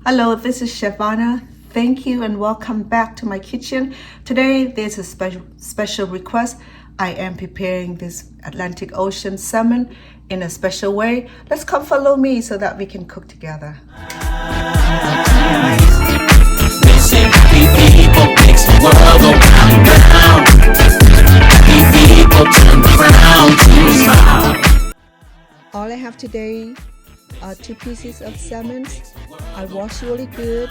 Hello, this is Chef Anna. Thank you and welcome back to my kitchen. Today there's a special request. I am preparing this Atlantic Ocean salmon in a special way. Let's come follow me so that we can cook together. Missing happy people makes the world go round and round. Happy people turn around to smile. All I have today are 2 pieces of salmon. I wash really good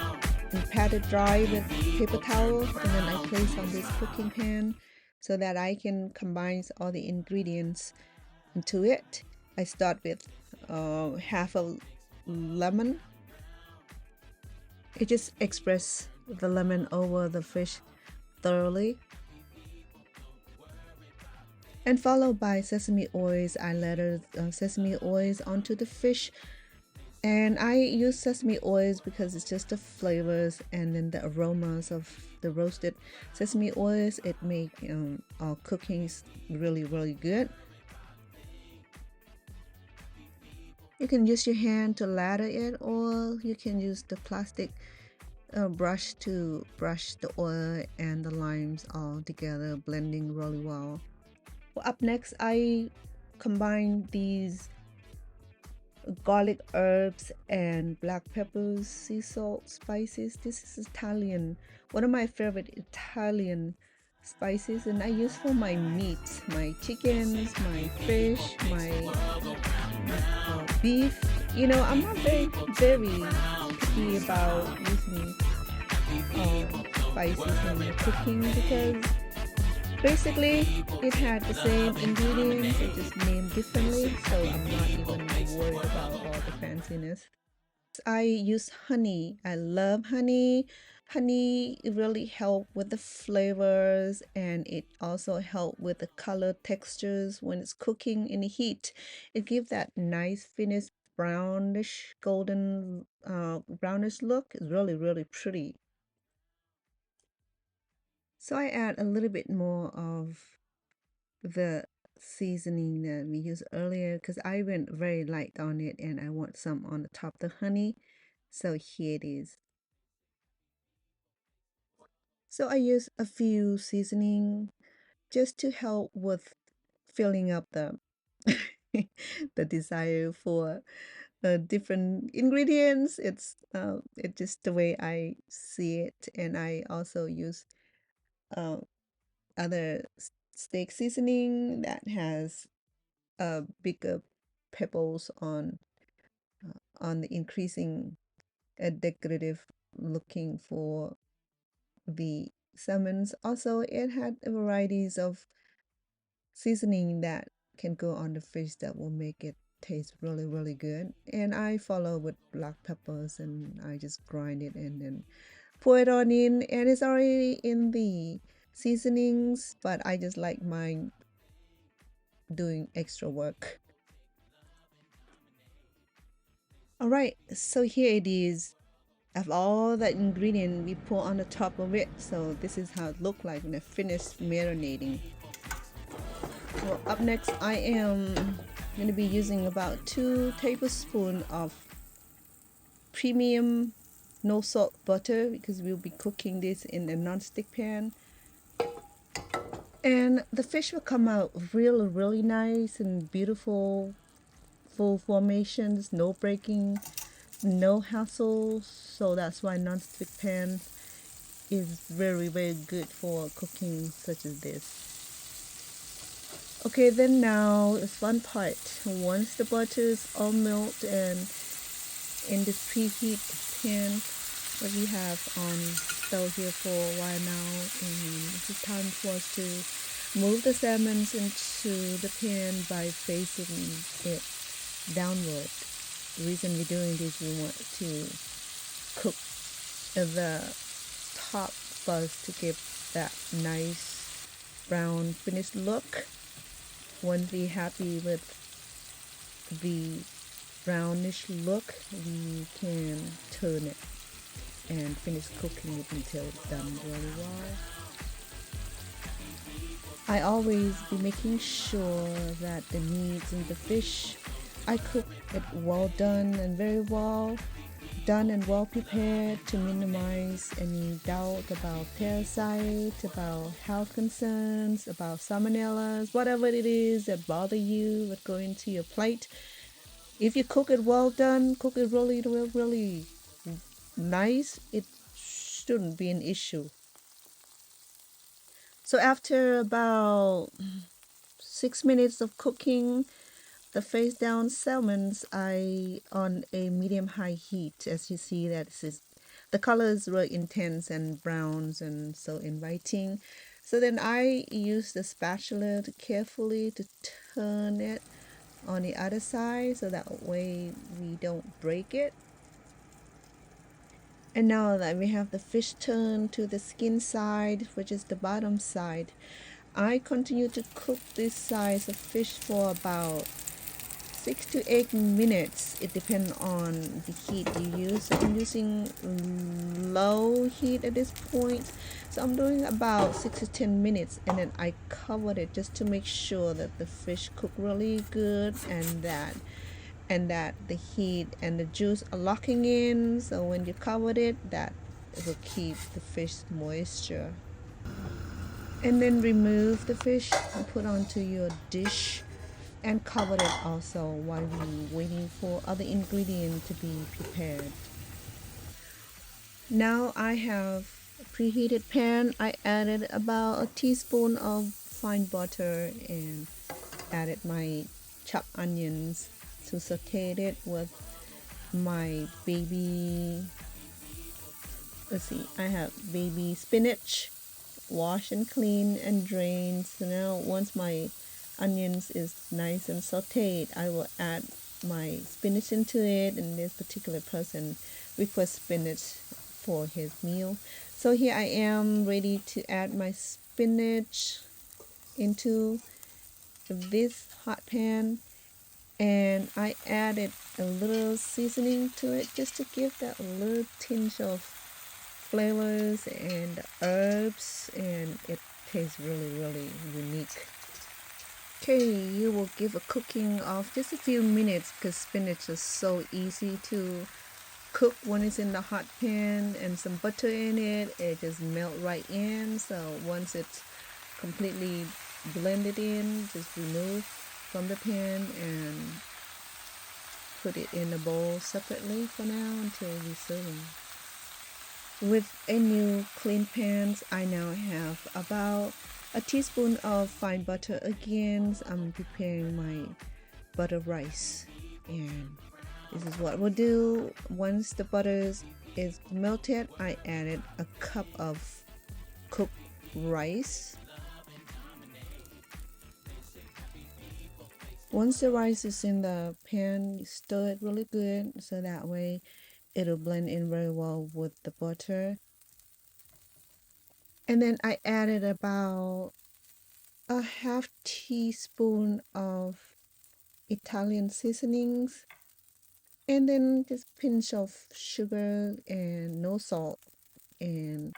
and pat it dry with paper towel, and then I place on this cooking pan so that I can combine all the ingredients into it. I start with half a lemon. I just express the lemon over the fish thoroughly, and followed by sesame oils. I lather sesame oils onto the fish, and I use sesame oils because it's just the flavors and then the aromas of the roasted sesame oils. It make our cooking really good. You can use your hand to lather it, or you can use the plastic brush to brush the oil and the limes all together, blending really well. Well, up next, I combine these garlic, herbs, and black peppers, sea salt, spices. This is Italian, one of my favorite Italian spices, and I use for my meats, my chickens, my fish, my beef. You know, I'm not very picky about using spices in cooking because basically it had the same ingredients, it just named differently, so I'm not even worried about all the fanciness. I use honey. I love honey. Honey really help with the flavors, and it also help with the color textures when it's cooking in the heat. It gives that nice finished brownish golden brownish look. It's really pretty. So I add a little bit more of the seasoning that we used earlier because I went very light on it and I want some on the top, the honey. So here it is. So I use a few seasoning just to help with filling up the the desire for different ingredients. It's just the way I see it, and I also use uh, other steak seasoning that has bigger pebbles on the increasing decorative looking for the salmons. Also, it had varieties of seasoning that can go on the fish that will make it taste really good. And I follow with black peppers, and I just grind it and then pour it on in, and it's already in the seasonings, but I just like mine doing extra work. All right, so here it is. Of all the ingredient we put on the top of it, so this is how it looked like when I finished marinating. Well, up next I am going to be using about 2 tablespoons of premium no salt butter because we'll be cooking this in a non-stick pan. And the fish will come out really nice and beautiful, full formations, no breaking, no hassle. So that's why non-stick pan is very good for cooking such as this. Okay, then now it's fun part. Once the butter is all melted and in this preheat pan that we have on stove here for a while now, and it's time for us to move the salmons into the pan by facing it downward. The reason we're doing this, we want to cook the top first to give that nice brown finished look. Once we're happy with the brownish look, we can turn it and finish cooking it until it's done really well. I always be making sure that the meats and the fish, I cook it well done and very well done and well prepared to minimize any doubt about parasites, about health concerns, about salmonellas, whatever it is that bother you with going to your plate. If you cook it well done, cook it really, really, really nice, it shouldn't be an issue. So after about 6 minutes of cooking the face down salmons, I on a medium high heat. As you see, that is the color is really intense and browns and so inviting. So then I use the spatula to carefully to turn it on the other side so that way we don't break it. And now that we have the fish turned to the skin side, which is the bottom side, I continue to cook this size of fish for about 6 to 8 minutes. It depends on the heat you use. So I'm using low heat at this point. So I'm doing about 6 to 10 minutes, and then I covered it just to make sure that the fish cook really good and that the heat and the juice are locking in. So when you covered it, that it will keep the fish moisture. And then remove the fish and put onto your dish and cover it also while we're waiting for other ingredients to be prepared. Now I have a preheated pan. I added about a teaspoon of fine butter and added my chopped onions to saute it with my baby, let's see, I have baby spinach, wash and clean and drain. So now once my onions is nice and sauteed, I will add my spinach into it, and this particular person requests spinach for his meal. So here I am ready to add my spinach into this hot pan, and I added a little seasoning to it just to give that little tinge of flavors and herbs, and it tastes really, really unique. Okay, you will give a cooking of just a few minutes because spinach is so easy to cook when it's in the hot pan, and some butter in it, it just melt right in. So once it's completely blended in, just remove from the pan and put it in a bowl separately for now until we serve. With a new clean pan, I now have about a teaspoon of fine butter again. I'm preparing my butter rice, and this is what we'll do. Once the butter is melted, I added a cup of cooked rice. Once the rice is in the pan, you stir it really good so that way it'll blend in very well with the butter. And then I added about a half teaspoon of Italian seasonings, and then just pinch of sugar and no salt, and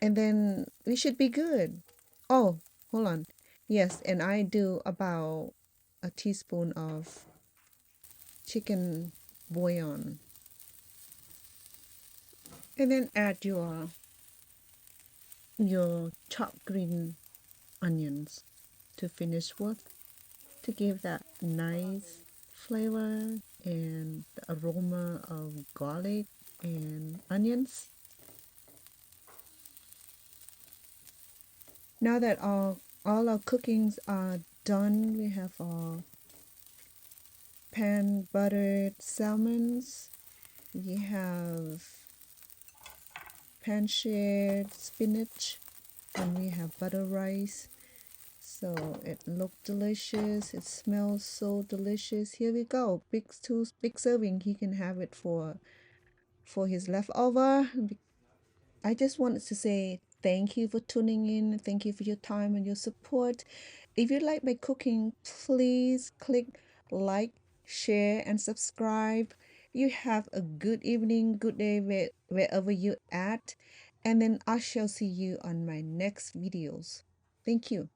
then we should be good. Oh, hold on. Yes, and I do about a teaspoon of chicken bouillon, and then add your chopped green onions to finish with, to give that nice flavor and the aroma of garlic and onions. Now that all our cookings are done, we have our pan buttered salmons. We have pan seared spinach, and we have butter rice. So it looked delicious. It smells so delicious. Here we go. Big serving. He can have it for his leftover. I just wanted to say thank you for tuning in. Thank you for your time and your support. If you like my cooking, please click like, share, and subscribe. You have a good evening, good day wherever you're at. And then I shall see you on my next videos. Thank you.